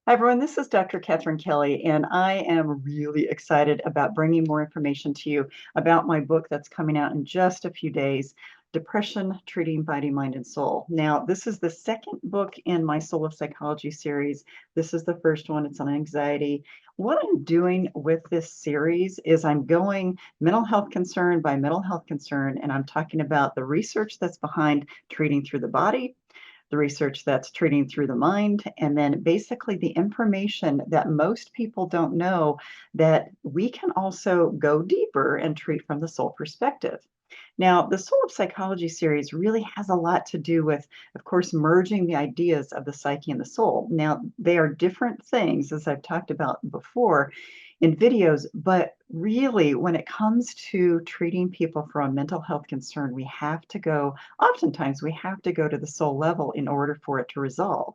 Hi, everyone. This is Dr. Catherine Kelly, and I am really excited about bringing more information to you about my book that's coming out in just a few days, Depression, Treating Body, Mind, and Soul. Now, this is the second book in my Soul of Psychology series. This is the first one. It's on anxiety. What I'm doing with this series is I'm going mental health concern by mental health concern, and I'm talking about the research that's behind treating through the body, the research that's treating through the mind, and then basically the information that most people don't know, that we can also go deeper and treat from the soul perspective. Now, the Soul of Psychology series really has a lot to do with, of course, merging the ideas of the psyche and the soul. Now, they are different things, as I've talked about before in videos, but really, when it comes to treating people for a mental health concern, oftentimes, we have to go to the soul level in order for it to resolve.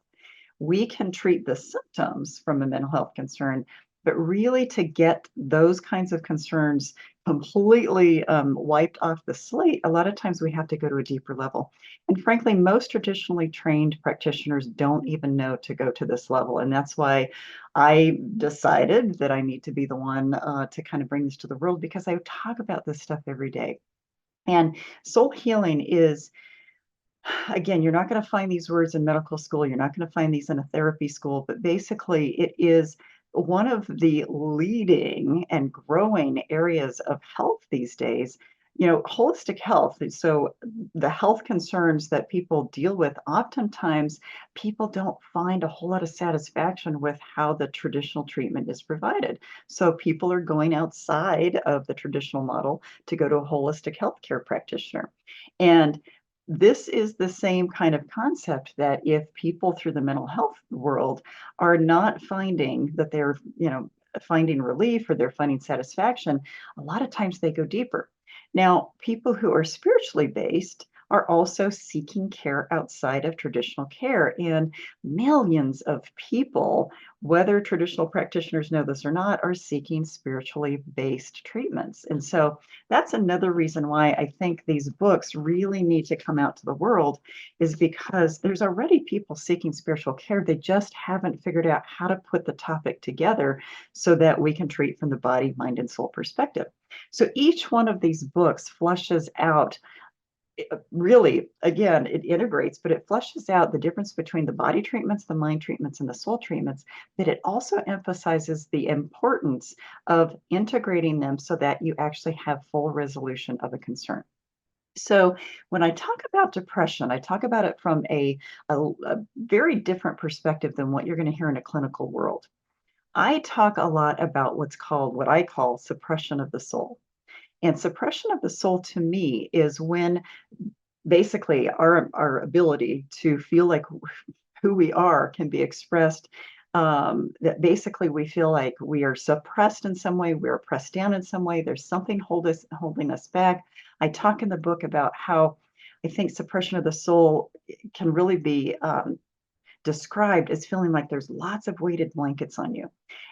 We can treat the symptoms from a mental health concern, but really to get those kinds of concerns completely wiped off the slate, a lot of times we have to go to a deeper level. And frankly, most traditionally trained practitioners don't even know to go to this level. And that's why I decided that I need to be the one to kind of bring this to the world, because I talk about this stuff every day. And soul healing is, again, you're not going to find these words in medical school. You're not going to find these in a therapy school, but basically it is one of the leading and growing areas of health these days. Holistic health. So the health concerns that people deal with, oftentimes people don't find a whole lot of satisfaction with how the traditional treatment is provided. So people are going outside of the traditional model to go to a holistic healthcare practitioner. And this is the same kind of concept, that if people through the mental health world are not finding that they're, finding relief or they're finding satisfaction, a lot of times they go deeper. Now, people who are spiritually based are also seeking care outside of traditional care. And millions of people, whether traditional practitioners know this or not, are seeking spiritually based treatments. And so that's another reason why I think these books really need to come out to the world, is because there's already people seeking spiritual care. They just haven't figured out how to put the topic together so that we can treat from the body, mind, and soul perspective. So each one of these books flushes out, really, again, it integrates, but it flushes out the difference between the body treatments, the mind treatments, and the soul treatments. But it also emphasizes the importance of integrating them so that you actually have full resolution of a concern. So when I talk about depression, I talk about it from a very different perspective than what you're going to hear in a clinical world. I talk a lot about what I call suppression of the soul. And suppression of the soul to me is when basically our ability to feel like who we are can be expressed, that basically we feel like we are suppressed in some way, we're pressed down in some way, there's something holding us back. I talk in the book about how I think suppression of the soul can really be described as feeling like there's lots of weighted blankets on you.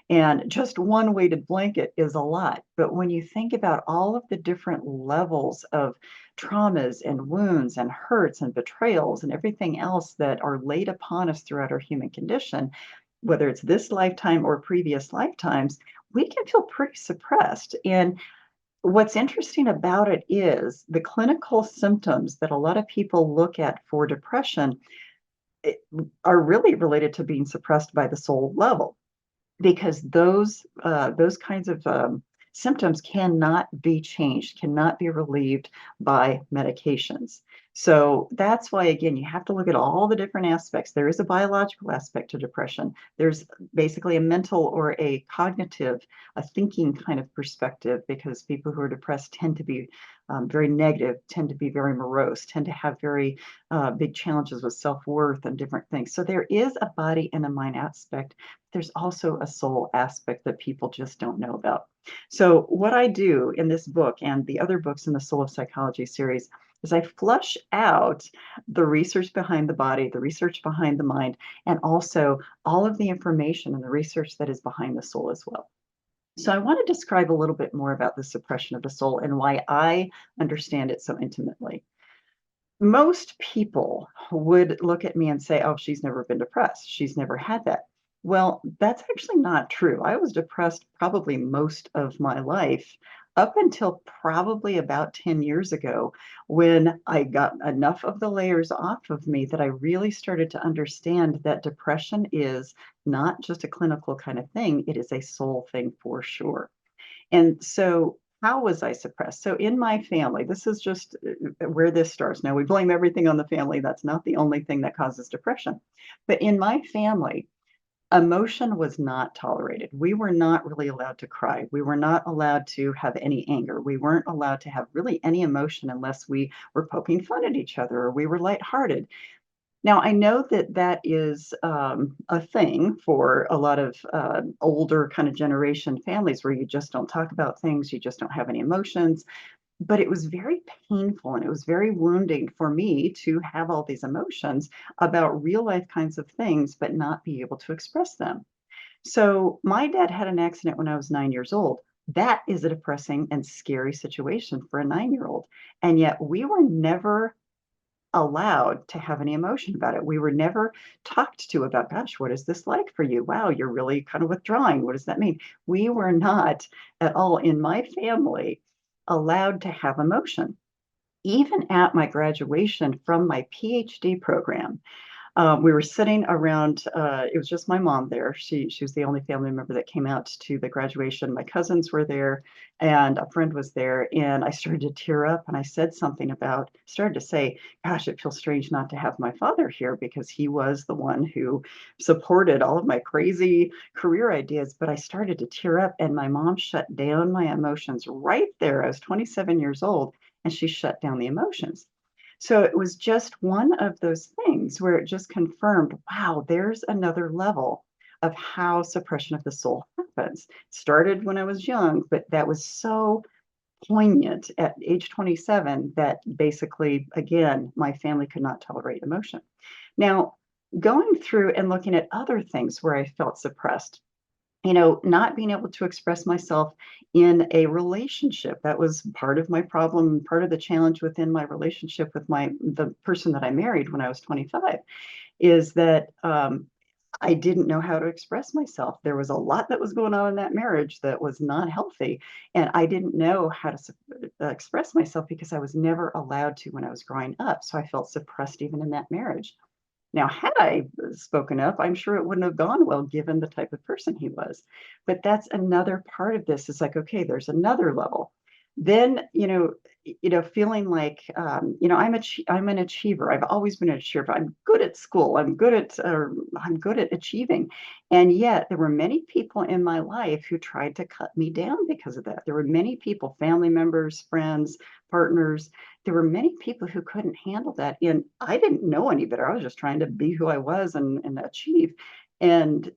And just one weighted blanket is a lot. But when you think about all of the different levels of traumas and wounds and hurts and betrayals and everything else that are laid upon us throughout our human condition, whether it's this lifetime or previous lifetimes, we can feel pretty suppressed. And what's interesting about it is the clinical symptoms that a lot of people look at for depression are really related to being suppressed by the soul level, because those kinds of symptoms cannot be changed, cannot be relieved by medications. So that's why, again, you have to look at all the different aspects. There is a biological aspect to depression. There's basically a mental or a cognitive, a thinking kind of perspective, because people who are depressed tend to be very negative, tend to be very morose, tend to have very big challenges with self-worth and different things. So there is a body and a mind aspect. There's also a soul aspect that people just don't know about. So what I do in this book and the other books in the Soul of Psychology series is I flush out the research behind the body, the research behind the mind, and also all of the information and the research that is behind the soul as well. So I want to describe a little bit more about the suppression of the soul and why I understand it so intimately. Most people would look at me and say, oh, she's never been depressed. She's never had that. Well, that's actually not true. I was depressed probably most of my life, up until probably about 10 years ago, when I got enough of the layers off of me that I really started to understand that depression is not just a clinical kind of thing, it is a soul thing for sure. And so, how was I suppressed? So, in my family, this is just where this starts. Now, we blame everything on the family. That's not the only thing that causes depression. But in my family, emotion was not tolerated. We were not really allowed to cry. We were not allowed to have any anger. We weren't allowed to have really any emotion unless we were poking fun at each other or we were lighthearted. Now, I know that that is a thing for a lot of older kind of generation families where you just don't talk about things, you just don't have any emotions. But it was very painful and it was very wounding for me to have all these emotions about real life kinds of things, but not be able to express them. So, my dad had an accident when I was 9 years old. That is a depressing and scary situation for a 9 year old. And yet, we were never allowed to have any emotion about it. We were never talked to about, gosh, what is this like for you? Wow, you're really kind of withdrawing. What does that mean? We were not at all in my family allowed to have emotion. Even at my graduation from my PhD program, we were sitting around, it was just my mom there. She was the only family member that came out to the graduation. My cousins were there and a friend was there. And I started to tear up and I said something about, started to say, gosh, it feels strange not to have my father here because he was the one who supported all of my crazy career ideas. But I started to tear up and my mom shut down my emotions right there. I was 27 years old and she shut down the emotions. So it was just one of those things where it just confirmed, wow, there's another level of how suppression of the soul happens. Started when I was young, but that was so poignant at age 27 that basically, again, my family could not tolerate emotion. Now, going through and looking at other things where I felt suppressed, not being able to express myself in a relationship. That was part of my problem, part of the challenge within my relationship with the person that I married when I was 25, is that I didn't know how to express myself. There was a lot that was going on in that marriage that was not healthy, and I didn't know how to express myself because I was never allowed to when I was growing up. So I felt suppressed even in that marriage. Now, had I spoken up, I'm sure it wouldn't have gone well given the type of person he was. But that's another part of this. It's like, okay, there's another level. Then, feeling like, I'm an achiever. I've always been an achiever. I'm good at school. I'm good at achieving. And yet there were many people in my life who tried to cut me down because of that. There were many people, family members, friends, partners, there were many people who couldn't handle that. And I didn't know any better. I was just trying to be who I was and achieve and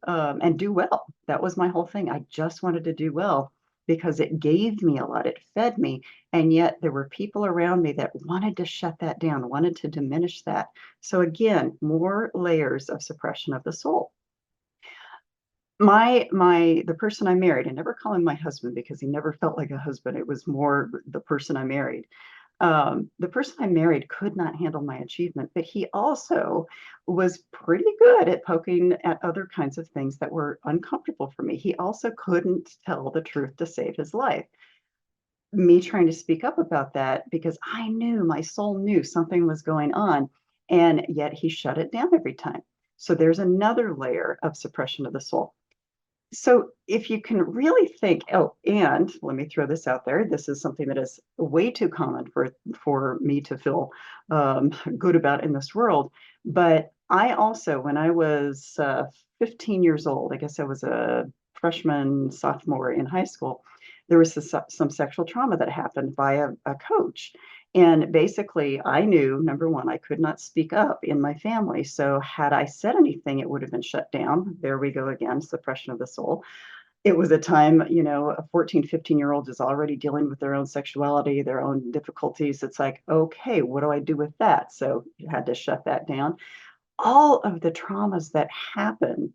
do well. That was my whole thing. I just wanted to do well because it gave me a lot. It fed me. And yet there were people around me that wanted to shut that down, wanted to diminish that. So again, more layers of suppression of the soul. The person I married, I never call him my husband because he never felt like a husband. It was more the person I married. The person I married could not handle my achievement, but he also was pretty good at poking at other kinds of things that were uncomfortable for me. He also couldn't tell the truth to save his life. Me trying to speak up about that because I knew my soul knew something was going on, and yet he shut it down every time. So there's another layer of suppression of the soul. So if you can really think, oh, and let me throw this out there. This is something that is way too common for me to feel good about in this world. But I also, when I was 15 years old, I guess I was a freshman, sophomore in high school, there was some sexual trauma that happened by a coach. And basically, I knew, number one, I could not speak up in my family. So, had I said anything, it would have been shut down. There we go again, suppression of the soul. It was a time, a 14, 15-year-old is already dealing with their own sexuality, their own difficulties. It's like, okay, what do I do with that? So, you had to shut that down. All of the traumas that happen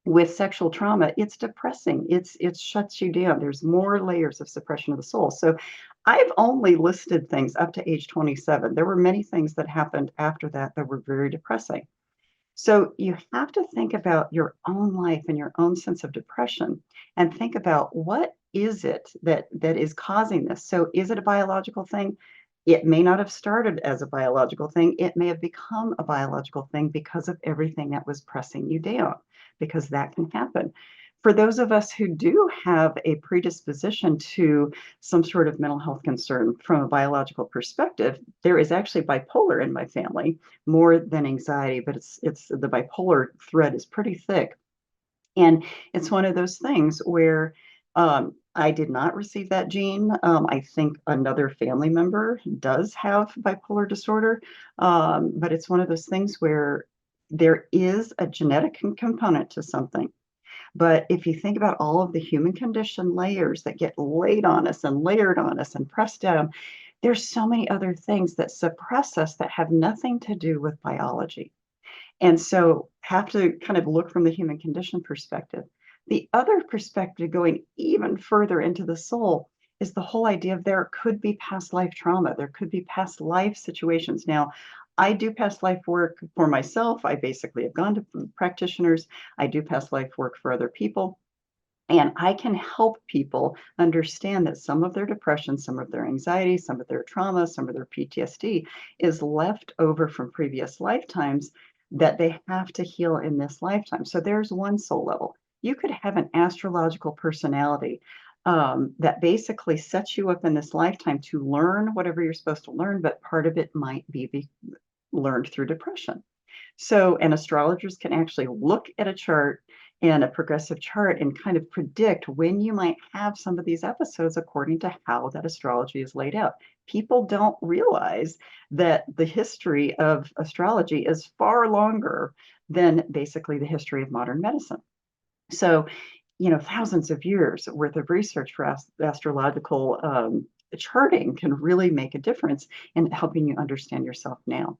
with sexual trauma, it's depressing. It shuts you down. There's more layers of suppression of the soul. So I've only listed things up to age 27. There were many things that happened after that that were very depressing. So you have to think about your own life and your own sense of depression and think about what is it that is causing this. So is it a biological thing? It may not have started as a biological thing. It may have become a biological thing because of everything that was pressing you down, because that can happen. For those of us who do have a predisposition to some sort of mental health concern from a biological perspective, there is actually bipolar in my family more than anxiety, but it's the bipolar thread is pretty thick. And it's one of those things where I did not receive that gene. I think another family member does have bipolar disorder, but it's one of those things where there is a genetic component to something. But if you think about all of the human condition layers that get laid on us and layered on us and pressed down, there's so many other things that suppress us that have nothing to do with biology. And so have to kind of look from the human condition perspective. The other perspective, going even further into the soul, is the whole idea of there could be past life trauma. There could be past life situations. Now, I do past life work for myself. I basically have gone to practitioners. I do past life work for other people. And I can help people understand that some of their depression, some of their anxiety, some of their trauma, some of their PTSD is left over from previous lifetimes that they have to heal in this lifetime. So there's one soul level. You could have an astrological personality that basically sets you up in this lifetime to learn whatever you're supposed to learn, but part of it might be learned through depression. So, and astrologers can actually look at a chart and a progressive chart and kind of predict when you might have some of these episodes according to how that astrology is laid out. People don't realize that the history of astrology is far longer than basically the history of modern medicine. So, thousands of years worth of research for astrological charting can really make a difference in helping you understand yourself now.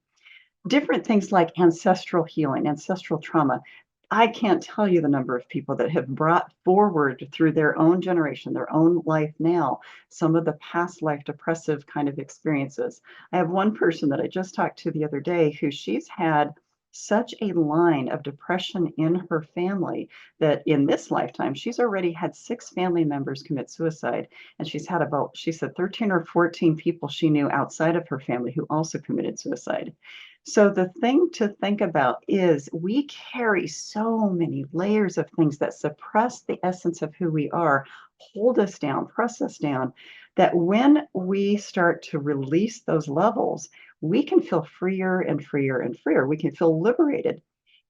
Different things like ancestral healing, ancestral trauma. I can't tell you the number of people that have brought forward through their own generation, their own life now, some of the past life depressive kind of experiences. I have one person that I just talked to the other day who she's had such a line of depression in her family that in this lifetime, she's already had 6 family members commit suicide. And she's had about, she said, 13 or 14 people she knew outside of her family who also committed suicide. So the thing to think about is we carry so many layers of things that suppress the essence of who we are, hold us down, press us down, that when we start to release those levels, we can feel freer and freer and freer. We can feel liberated.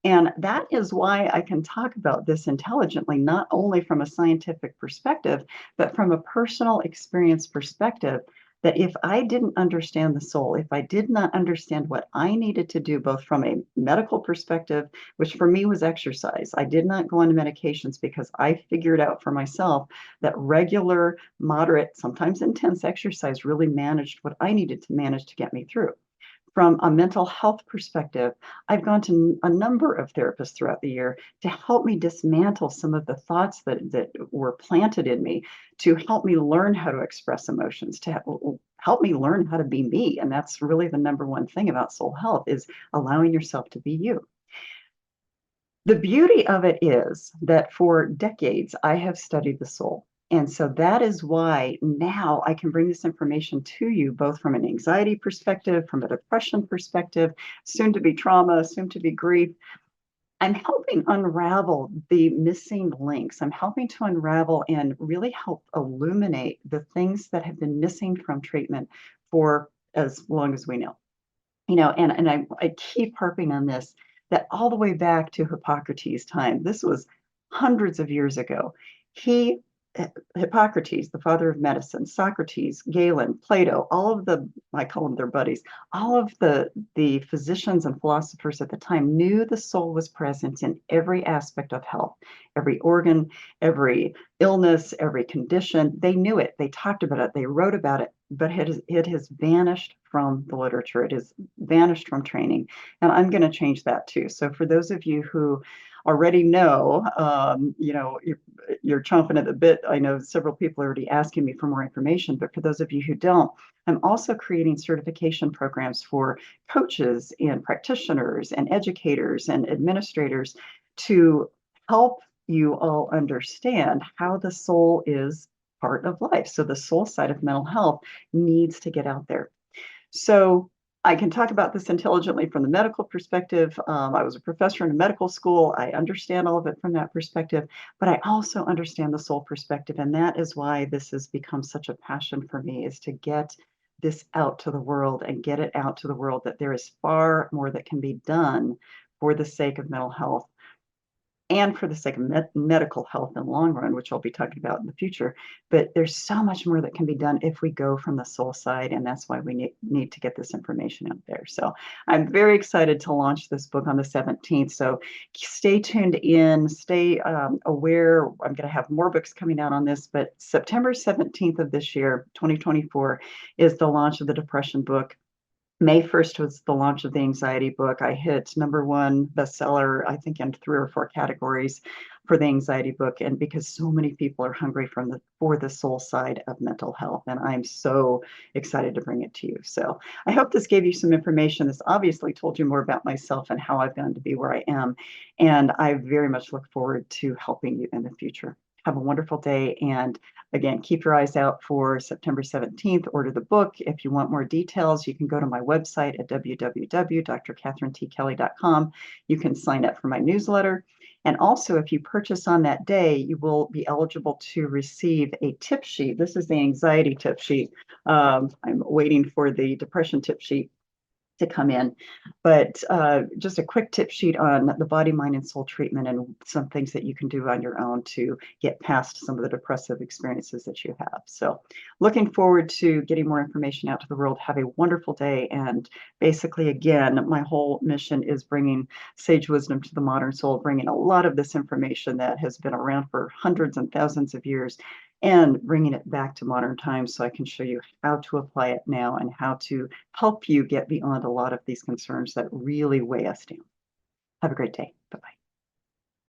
And that is why I can talk about this intelligently, not only from a scientific perspective, but from a personal experience perspective. That if I didn't understand the soul, if I did not understand what I needed to do, both from a medical perspective, which for me was exercise, I did not go on medications because I figured out for myself that regular, moderate, sometimes intense exercise really managed what I needed to manage to get me through. From a mental health perspective, I've gone to a number of therapists throughout the year to help me dismantle some of the thoughts that were planted in me, to help me learn how to express emotions, to help me learn how to be me. And that's really the number one thing about soul health is allowing yourself to be you. The beauty of it is that for decades, I have studied the soul. And so that is why now I can bring this information to you, both from an anxiety perspective, from a depression perspective, soon to be trauma, soon to be grief. I'm helping unravel the missing links. I'm helping to unravel and really help illuminate the things that have been missing from treatment for as long as we know. And I keep harping on this, that all the way back to Hippocrates' time, this was hundreds of years ago. He, Hippocrates, the father of medicine, Socrates, Galen, Plato, all of the, I call them their buddies, all of the physicians and philosophers at the time knew the soul was present in every aspect of health, every organ, every illness, every condition. They knew it. They talked about it. They wrote about it. but it has vanished from the literature. It has vanished from training. And I'm going to change that too. So for those of you who already know, you're chomping at the bit. I know several people are already asking me for more information, but for those of you who don't, I'm also creating certification programs for coaches and practitioners and educators and administrators to help you all understand how the soul is part of life. So the soul side of mental health needs to get out there. So I can talk about this intelligently from the medical perspective. I was a professor in a medical school. I understand all of it from that perspective, but I also understand the soul perspective. And that is why this has become such a passion for me, is to get this out to the world and get it out to the world that there is far more that can be done for the sake of mental health and for the sake of medical health in the long run, which I'll be talking about in the future. But there's so much more that can be done if we go from the soul side, and that's why we need to get this information out there. So I'm very excited to launch this book on the 17th. So stay tuned in, stay aware. I'm going to have more books coming out on this, but September 17th of this year, 2024, is the launch of the depression book. May 1st was the launch of the anxiety book. I hit #1 bestseller, I think, in 3 or 4 categories for the anxiety book. And because so many people are hungry for the soul side of mental health. And I'm so excited to bring it to you. So I hope this gave you some information. This obviously told you more about myself and how I've gotten to be where I am. And I very much look forward to helping you in the future. Have a wonderful day. And again, keep your eyes out for September 17th. Order the book. If you want more details, you can go to my website at www.Dr.KatherineT.Kelly.com. You can sign up for my newsletter. And also, if you purchase on that day, you will be eligible to receive a tip sheet. This is the anxiety tip sheet. I'm waiting for the depression tip sheet to come in, but just a quick tip sheet on the body, mind, and soul treatment and some things that you can do on your own to get past some of the depressive experiences that you have. So looking forward to getting more information out to the world. Have a wonderful day. And basically, again, my whole mission is bringing sage wisdom to the modern soul, bringing a lot of this information that has been around for hundreds and thousands of years and bringing it back to modern times so I can show you how to apply it now and how to help you get beyond a lot of these concerns that really weigh us down. Have a great day. Bye-bye.